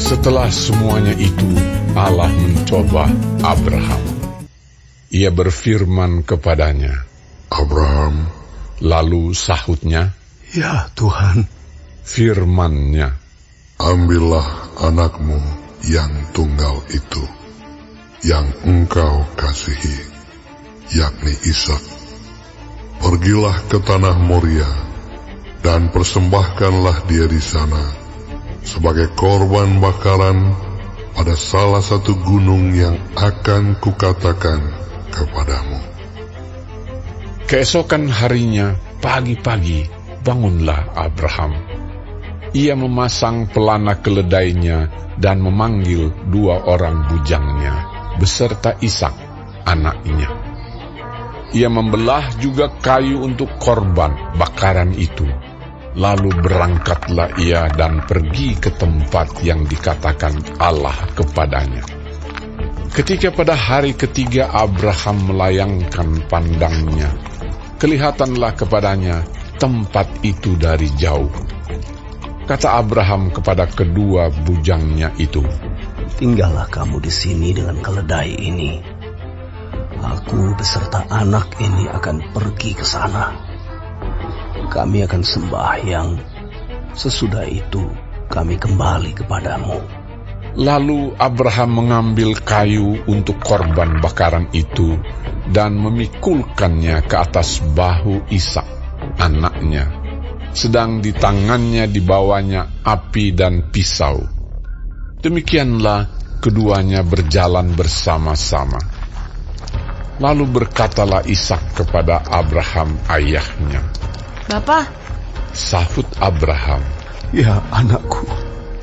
Setelah semuanya itu, Allah mencoba Abraham. Ia berfirman kepadanya, Abraham. Lalu sahutnya, Ya Tuhan. Firman-Nya, Ambillah anakmu yang tunggal itu, yang engkau kasihi, yakni Ishak. Pergilah ke tanah Moria, dan persembahkanlah dia di sana, sebagai korban bakaran pada salah satu gunung yang akan kukatakan kepadamu. Keesokan harinya, pagi-pagi, bangunlah Abraham. Ia memasang pelana keledainya dan memanggil 2 orang bujangnya, beserta Ishak, anaknya. Ia membelah juga kayu untuk korban bakaran itu. Lalu berangkatlah ia dan pergi ke tempat yang dikatakan Allah kepadanya. Ketika pada hari ketiga Abraham melayangkan pandangnya, kelihatanlah kepadanya tempat itu dari jauh. Kata Abraham kepada kedua bujangnya itu, Tinggallah kamu di sini dengan keledai ini. Aku beserta anak ini akan pergi ke sana. Kami akan sembahyang. Sesudah itu kami kembali kepadamu. Lalu Abraham mengambil kayu untuk korban bakaran itu dan memikulkannya ke atas bahu Ishak, anaknya, sedang di tangannya dibawanya api dan pisau. Demikianlah keduanya berjalan bersama-sama. Lalu berkatalah Ishak kepada Abraham ayahnya, Bapa. Sahut Abraham, Ya anakku.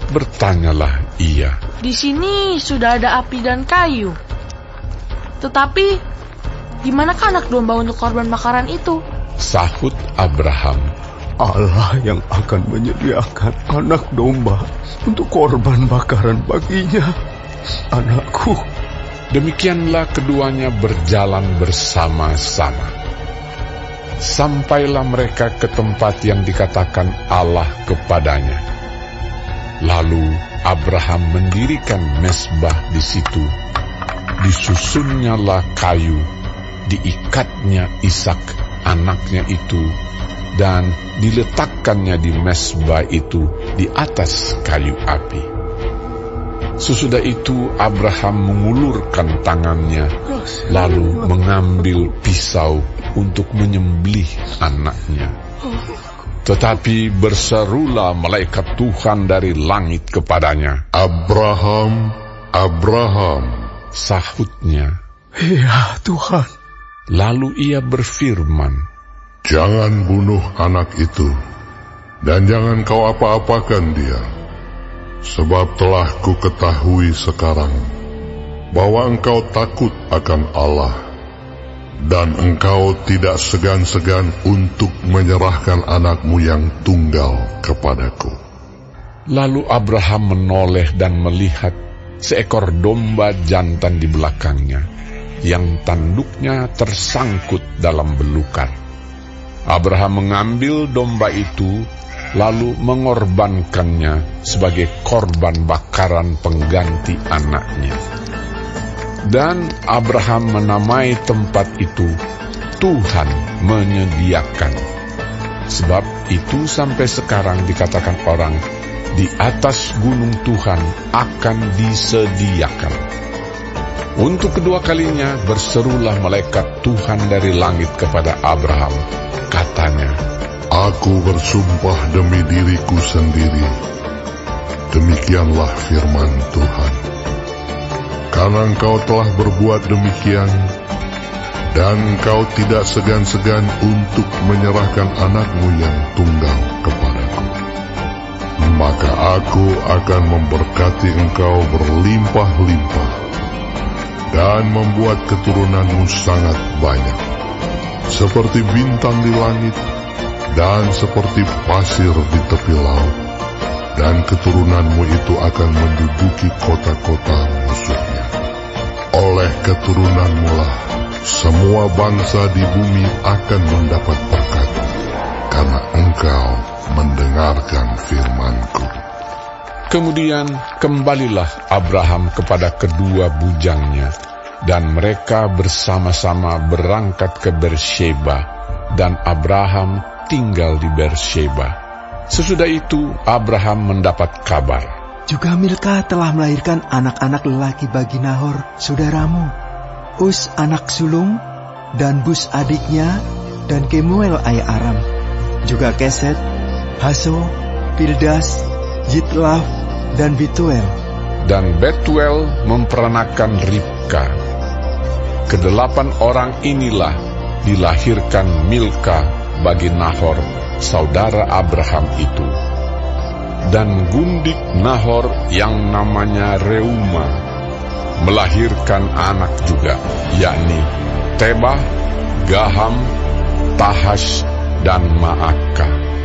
Bertanyalah ia, Di sini sudah ada api dan kayu. Tetapi, dimanakah anak domba untuk korban bakaran itu? Sahut Abraham, Allah yang akan menyediakan anak domba untuk korban bakaran baginya, anakku. Demikianlah keduanya berjalan bersama-sama. Sampailah mereka ke tempat yang dikatakan Allah kepadanya. Lalu Abraham mendirikan mezbah di situ. Disusunnyalah kayu, diikatnya Ishak anaknya itu, dan diletakkannya di mezbah itu di atas kayu api. Sesudah itu Abraham mengulurkan tangannya, lalu mengambil pisau untuk menyembelih anaknya. Tetapi berserulah malaikat Tuhan dari langit kepadanya, Abraham, Abraham. Sahutnya, Ya Tuhan. Lalu ia berfirman, Jangan bunuh anak itu, dan jangan kau apa-apakan dia. Sebab telah ku ketahui sekarang bahwa engkau takut akan Allah, dan engkau tidak segan-segan untuk menyerahkan anakmu yang tunggal kepadaku. Lalu Abraham menoleh dan melihat seekor domba jantan di belakangnya, yang tanduknya tersangkut dalam belukar. Abraham mengambil domba itu, lalu mengorbankannya sebagai korban bakaran pengganti anaknya. Dan Abraham menamai tempat itu Tuhan menyediakan. Sebab itu sampai sekarang dikatakan orang, di atas gunung Tuhan akan disediakan. Untuk kedua kalinya berserulah malaikat Tuhan dari langit kepada Abraham. Katanya, Aku bersumpah demi diriku sendiri, demikianlah firman Tuhan. Karena engkau telah berbuat demikian, dan engkau tidak segan-segan untuk menyerahkan anakmu yang tunggal kepadaku, maka aku akan memberkati engkau berlimpah-limpah, dan membuat keturunanmu sangat banyak, seperti bintang di langit, dan seperti pasir di tepi laut, dan keturunanmu itu akan menduduki kota-kota musuhnya. Oleh keturunanmu lah semua bangsa di bumi akan mendapat berkat, karena engkau mendengarkan firman-Ku. Kemudian kembalilah Abraham kepada kedua bujangnya, dan mereka bersama-sama berangkat ke Beersheba, dan Abraham tinggal di Beersheba. Sesudah itu Abraham mendapat kabar, juga Milka telah melahirkan anak-anak lelaki bagi Nahor, saudaramu, Us anak sulung, dan Bus adiknya, dan Kemuel ayah Aram, juga Keset, Haso, Pildas, Yitlaf, dan Betuel. Dan Betuel memperanakan Ribka. Kedelapan orang inilah dilahirkan Milka bagi Nahor, saudara Abraham itu. Dan gundik Nahor yang namanya Reuma melahirkan anak juga, yakni Tebah, Gaham, Tahash, dan Maakah.